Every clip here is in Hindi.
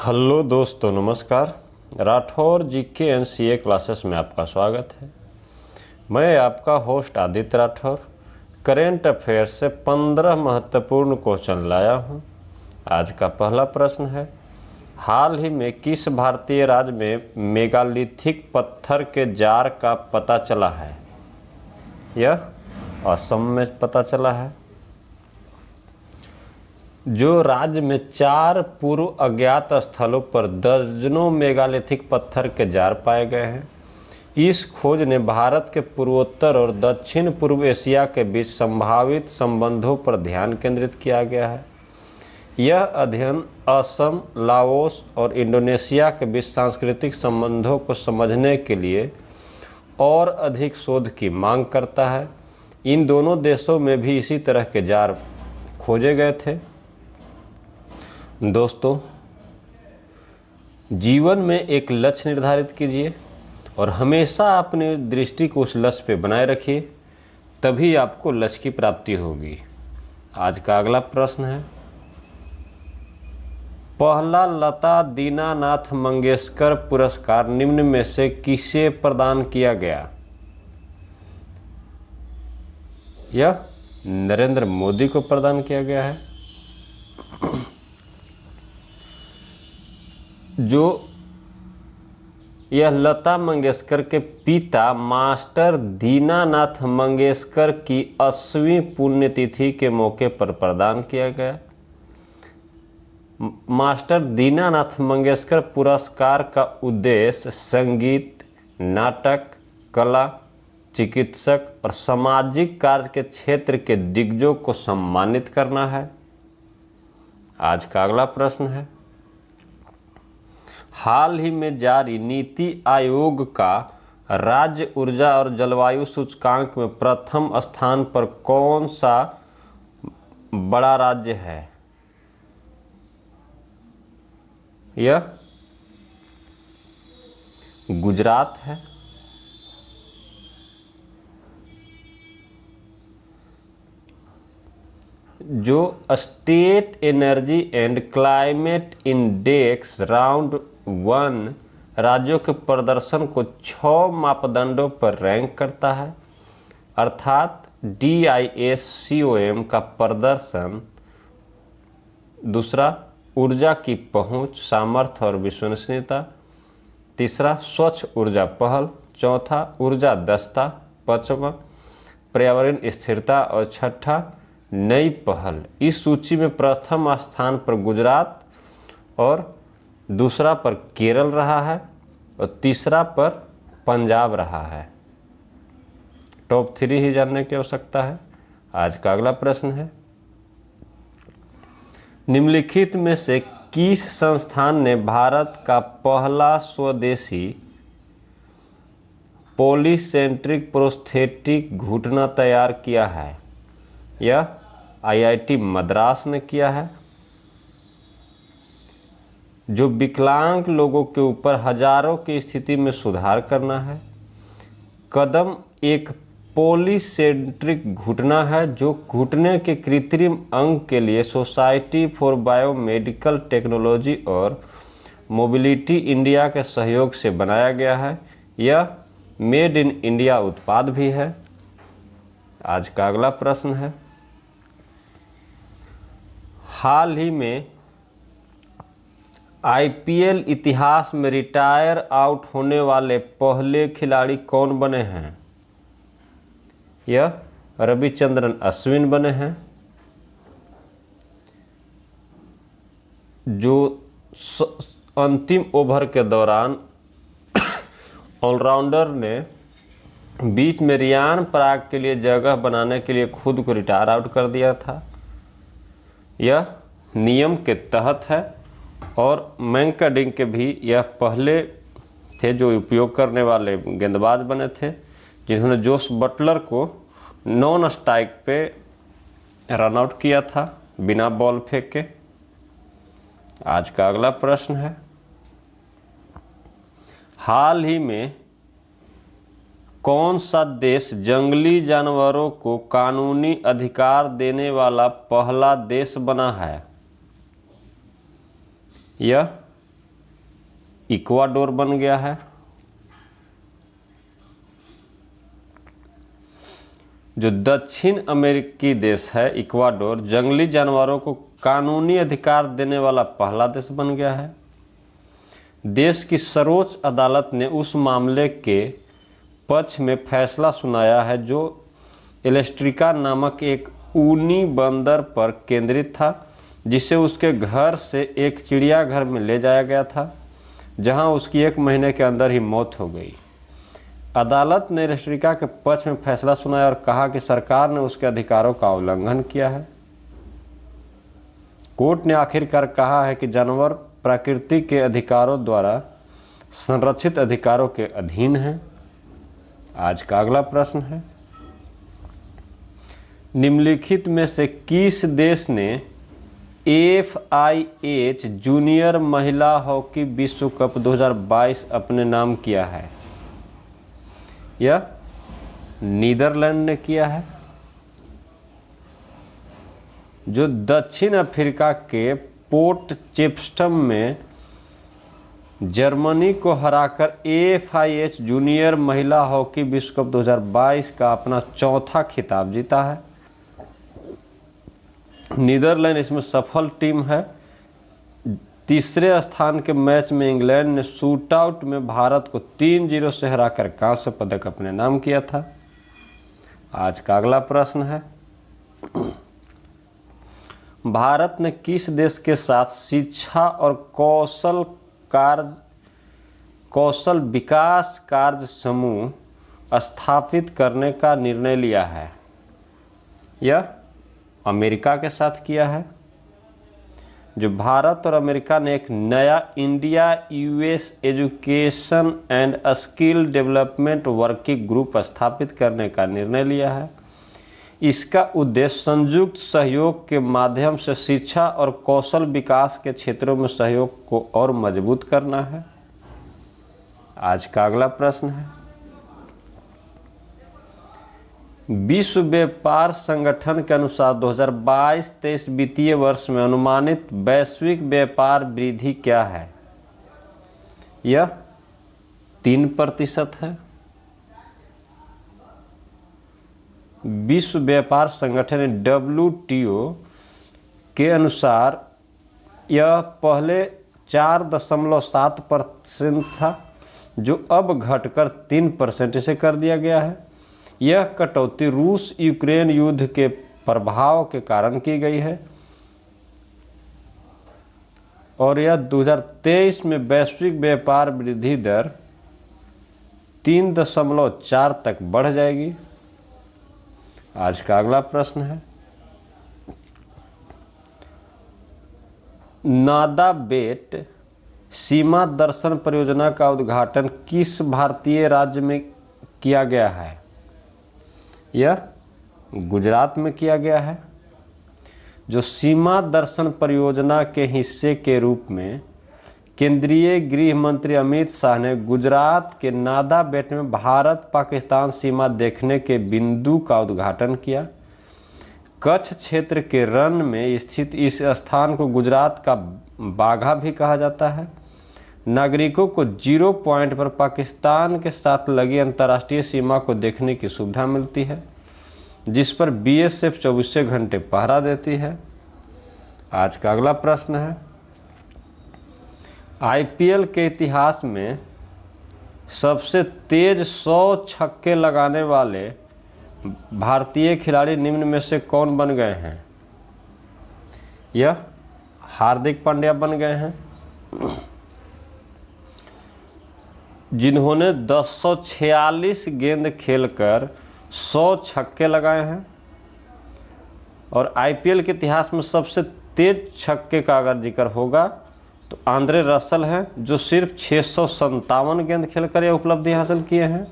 हेलो दोस्तों, नमस्कार। राठौर जीके एनसीए क्लासेस में आपका स्वागत है। मैं आपका host Aditya Rathore current affair से 15 महत्वपूर्ण क्वेश्चन लाया हूं। आज का पहला प्रश्न है, हाल ही में किस भारतीय राज्य में मेगालिथिक पत्थर के जार का पता चला है? यह असम में पता चला है। जो राज्य में 4 पूर्व अज्ञात स्थलों पर दर्जनों मेगालिथिक पत्थर के जार पाए गए हैं। इस खोज ने भारत के पूर्वोत्तर और दक्षिण पूर्व एशिया के बीच संभावित संबंधों पर ध्यान केंद्रित किया गया है। यह अध्ययन असम, लाओस और इंडोनेशिया के बीच सांस्कृतिक संबंधों को समझने के लिए और अधिक शोध की मांग करता है। इन दोनों देशों में भी इसी तरह के जार खोजे गए थे। दोस्तों, जीवन में एक लक्ष्य निर्धारित कीजिए और हमेशा अपनी दृष्टि को उस लक्ष्य पे बनाए रखिए, तभी आपको लक्ष्य की प्राप्ति होगी। आज का अगला प्रश्न है, पहला लता दीनानाथ मंगेशकर पुरस्कार निम्न में से किसे प्रदान किया गया? यह नरेंद्र मोदी को प्रदान किया गया है। जो यह लता मंगेशकर के पिता मास्टर दीनानाथ मंगेशकर की 80वीं पुण्यतिथि के मौके पर प्रदान किया गया। मास्टर दीनानाथ मंगेशकर पुरस्कार का उद्देश्य संगीत, नाटक, कला, चिकित्सक और सामाजिक कार्य के क्षेत्र के दिग्गजों को सम्मानित करना है। आज का अगला प्रश्न है, हाल ही में जारी नीति आयोग का राज्य ऊर्जा और जलवायु सूचकांक में प्रथम स्थान पर कौन सा बड़ा राज्य है? यह गुजरात है। जो state energy and climate index round 1 राज्यों के प्रदर्शन को 6 मापदंडों पर रैंक करता है, अर्थात DISCOM का प्रदर्शन, दूसरा ऊर्जा की पहुंच, सामर्थ्य और विश्वसनीयता, तीसरा स्वच्छ ऊर्जा पहल, चौथा ऊर्जा दक्षता, पांचवा पर्यावरण स्थिरता और छठा नई पहल। इस सूची में प्रथम स्थान पर गुजरात और दूसरा पर केरल रहा है और तीसरा पर पंजाब रहा है। टॉप 3 ही जानने की आवश्यकता है। आज का अगला प्रश्न है, निम्नलिखित में से किस संस्थान ने भारत का पहला स्वदेशी पॉलीसेंट्रिक प्रोस्थेटिक घुटना तैयार किया है? यह IIT मद्रास ने किया है। जो विकलांग लोगों के ऊपर हजारों की स्थिति में सुधार करना है। कदम एक पॉलीसेंट्रिक घुटना है जो घुटने के कृत्रिम अंग के लिए सोसाइटी फॉर बायोमेडिकल टेक्नोलॉजी और मोबिलिटी इंडिया के सहयोग से बनाया गया है। यह मेड इन इंडिया उत्पाद भी है। आज का अगला प्रश्न है, हाल ही में IPL इतिहास में रिटायर आउट होने वाले पहले खिलाड़ी कौन बने हैं? यह रविचंद्रन अश्विन बने हैं। जो अंतिम ओवर के दौरान ऑलराउंडर ने बीच में रियान पराग के लिए जगह बनाने के लिए खुद को रिटायर आउट कर दिया था। यह नियम के तहत है और मैंकडिंग के भी यह पहले थे जो उपयोग करने वाले गेंदबाज बने थे, जिन्होंने जोस बटलर को नॉन स्ट्राइक पे रन आउट किया था बिना बॉल फेंके। आज का अगला प्रश्न है, हाल ही में कौन सा देश जंगली जानवरों को कानूनी अधिकार देने वाला पहला देश बना है? यह इक्वाडोर बन गया है। जो दक्षिण अमेरिकी देश है इक्वाडोर, जंगली जानवरों को कानूनी अधिकार देने वाला पहला देश बन गया है। देश की सर्वोच्च अदालत ने उस मामले के पक्ष में फैसला सुनाया है जो एलेस्ट्रिका नामक एक ऊनी बंदर पर केंद्रित था, जिसे उसके घर से एक चिड़ियाघर में ले जाया गया था, जहां उसकी 1 महीने के अंदर ही मौत हो गई। अदालत ने एलेस्ट्रिका के पक्ष में फैसला सुनाया और कहा कि सरकार ने उसके अधिकारों का उल्लंघन किया है। कोर्ट ने आखिरकार कहा है कि जानवर प्रकृति के अधिकारों द्वारा संरक्षित अधिकारों के अधीन हैं। आज का अगला प्रश्न है, निम्नलिखित में से किस देश ने FIH जूनियर महिला हॉकी विश्व कप 2022 अपने नाम किया है? यह नीदरलैंड ने किया है। जो दक्षिण अफ्रीका के पोर्ट चेप्स्टम में जर्मनी को हराकर FIH जूनियर महिला हॉकी विश्व कप 2022 का अपना चौथा खिताब जीता है। नीदरलैंड इसमें सफल टीम है। तीसरे स्थान के मैच में इंग्लैंड ने शूटआउट में भारत को 3-0 से हराकर कांस्य पदक अपने नाम किया था। आज का अगला प्रश्न है, भारत ने किस देश के साथ शिक्षा और कौशल विकास कार्य समूह स्थापित करने का निर्णय लिया है? यह अमेरिका के साथ किया है। जो भारत और अमेरिका ने एक नया India US education and skill development working group स्थापित करने का निर्णय लिया है। इसका उद्देश्य संयुक्त सहयोग के माध्यम से शिक्षा और कौशल विकास के क्षेत्रों में सहयोग को और मजबूत करना है। आज का अगला प्रश्न है, विश्व व्यापार संगठन के अनुसार 2022-23 वित्तीय वर्ष में अनुमानित वैश्विक व्यापार वृद्धि क्या है? यह 3% है। विश्व व्यापार संगठन WTO के अनुसार यह पहले 4.7% था, जो अब घटकर 3% से कर दिया गया है। यह कटौती रूस यूक्रेन युद्ध के प्रभाव के कारण की गई है और यह 2023 में वैश्विक व्यापार वृद्धि दर 3.4 तक बढ़ जाएगी। आज का अगला प्रश्न है, नादाबेट सीमा दर्शन परियोजना का उद्घाटन किस भारतीय राज्य में किया गया है? यह गुजरात में किया गया है। जो सीमा दर्शन परियोजना के हिस्से के रूप में केंद्रीय गृह मंत्री अमित शाह ने गुजरात के नादाबेट में भारत पाकिस्तान सीमा देखने के बिंदु का उद्घाटन किया। कच्छ क्षेत्र के रन में स्थित इस स्थान को गुजरात का बाघा भी कहा जाता है। नागरिकों को 0 पॉइंट पर पाकिस्तान के साथ लगी अंतर्राष्ट्रीय सीमा को देखने की सुविधा मिलती है, जिस पर BSF 24 घंटे पहरा देती है। आज का अगला प्रश्न है, IPL के इतिहास में सबसे तेज 100 छक्के लगाने वाले भारतीय खिलाड़ी निम्न में से कौन बन गए हैं? यह हार्दिक पांड्या बन गए हैं, जिन्होंने 1046 गेंद खेलकर 100 छक्के लगाए हैं। और IPL के इतिहास में सबसे तेज छक्के का अगर जिक्र होगा तो आंद्रे रसल हैं, जो सिर्फ 657 गेंद खेलकर यह उपलब्धि हासिल किए हैं।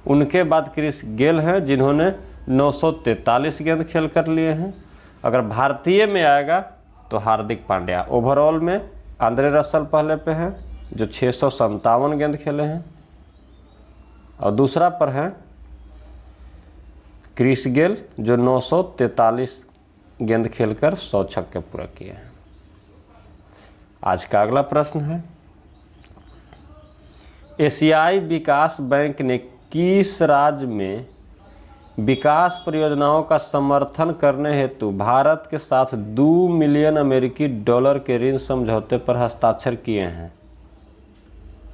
उनके बाद क्रिस गेल हैं, जिन्होंने 943 गेंद खेलकर लिए हैं। अगर भारतीय में आएगा तो हार्दिक पांड्या। ओवरऑल में आंद्रे रसल पहले पे हैं, जो 657 गेंद खेले हैं, और दूसरा पर है क्रिस गेल, जो 943 गेंद खेलकर 100 छक्के पूरा किए हैं। आज का अगला प्रश्न है, एशियाई विकास बैंक ने किस राज्य में विकास परियोजनाओं का समर्थन करने हेतु भारत के साथ 2 मिलियन अमेरिकी डॉलर के ऋण समझौते पर हस्ताक्षर किए हैं?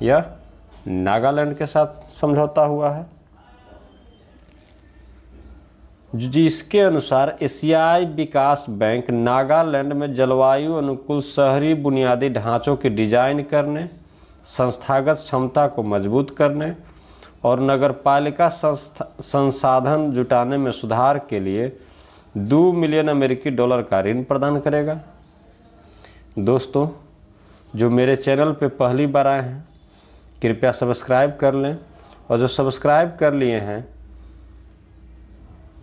यह नागालैंड के साथ समझौता हुआ है, जिसके अनुसार एशियाई विकास बैंक नागालैंड में जलवायु अनुकूल शहरी बुनियादी ढांचों की डिजाइन करने, संस्थागत क्षमता को मजबूत करने और नगरपालिका संसाधन जुटाने में सुधार के लिए 2 मिलियन अमेरिकी डॉलर का ऋण प्रदान करेगा। दोस्तों, जो मेरे चैनल पे पहली बार आए हैं कृपया सब्सक्राइब कर लें, और जो सब्सक्राइब कर लिए हैं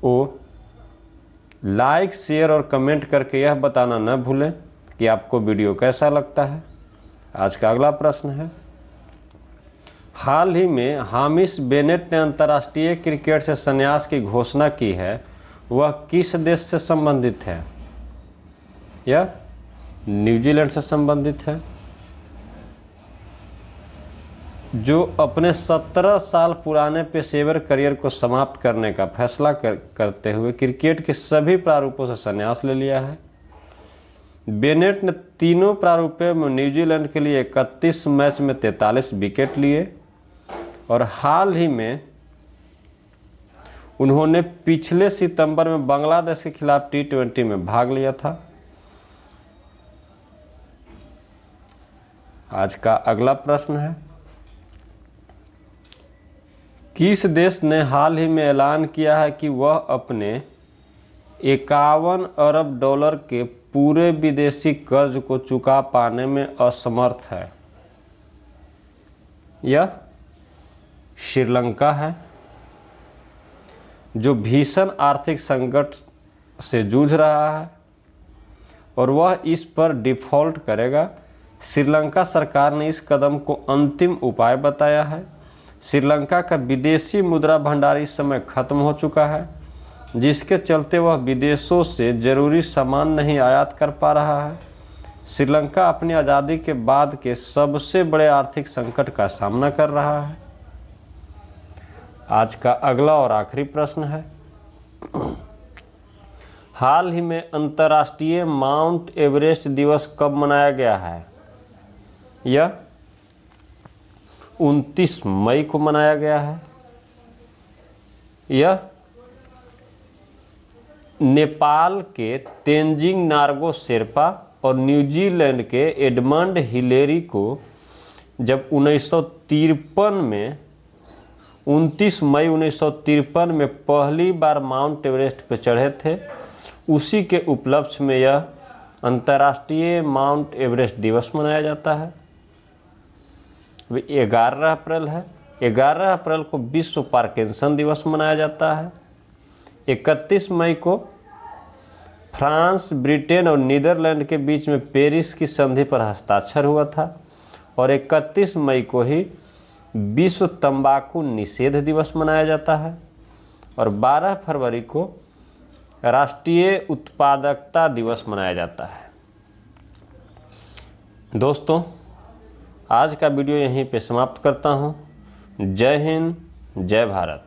वो लाइक, शेयर और कमेंट करके यह बताना न भूलें कि आपको वीडियो कैसा लगता है। आज का अगला प्रश्न है, हाल ही में हामिश बेनेट ने अंतर्राष्ट्रीय क्रिकेट से संन्यास की घोषणा की है, वह किस देश से संबंधित है? यह न्यूजीलैंड से संबंधित है, जो अपने 17 साल पुराने पेशेवर करियर को समाप्त करने का फैसला करते हुए क्रिकेट के सभी प्रारूपों से संन्यास ले लिया है। बेनेट ने तीनों प्रारूपों में न्यूजीलैंड के लिए 31 मैच में 43 विकेट लिए और हाल ही में उन्होंने पिछले सितंबर में बांग्लादेश के खिलाफ T20 में भाग लिया था। आज का अगला प्रश्न है, किस देश ने हाल ही में ऐलान किया है कि वह अपने 51 अरब डॉलर के पूरे विदेशी कर्ज को चुका पाने में असमर्थ है? यह श्रीलंका है, जो भीषण आर्थिक संकट से जूझ रहा है और वह इस पर डिफॉल्ट करेगा। श्रीलंका सरकार ने इस कदम को अंतिम उपाय बताया है। श्रीलंका का विदेशी मुद्रा भंडार इस समय खत्म हो चुका है, जिसके चलते वह विदेशों से जरूरी सामान नहीं आयात कर पा रहा है। श्रीलंका अपनी आज़ादी के बाद के सबसे बड़े आर्थिक संकट का सामना कर रहा है। आज का अगला और आखिरी प्रश्न है, हाल ही में अंतर्राष्ट्रीय माउंट एवरेस्ट दिवस कब मनाया गया है? यह 29 मई को मनाया गया है। यह नेपाल के तेंजिंग नार्गो शेर्पा और न्यूजीलैंड के एडमंड हिलेरी को जब 1953 में 29 मई 1953 में पहली बार माउंट एवरेस्ट पर चढ़े थे, उसी के उपलक्ष्य में यह अंतर्राष्ट्रीय माउंट एवरेस्ट दिवस मनाया जाता है। 11 अप्रैल है। 11 अप्रैल को विश्व पार्किंसन दिवस मनाया जाता है। 31 मई को फ्रांस, ब्रिटेन और नीदरलैंड के बीच में पेरिस की संधि पर हस्ताक्षर हुआ था और 31 मई को ही विश्व तंबाकू निषेध दिवस मनाया जाता है और 12 फरवरी को राष्ट्रीय उत्पादकता दिवस मनाया जाता है। दोस्तों, आज का वीडियो यहीं पे समाप्त करता हूँ। जय हिंद, जय भारत।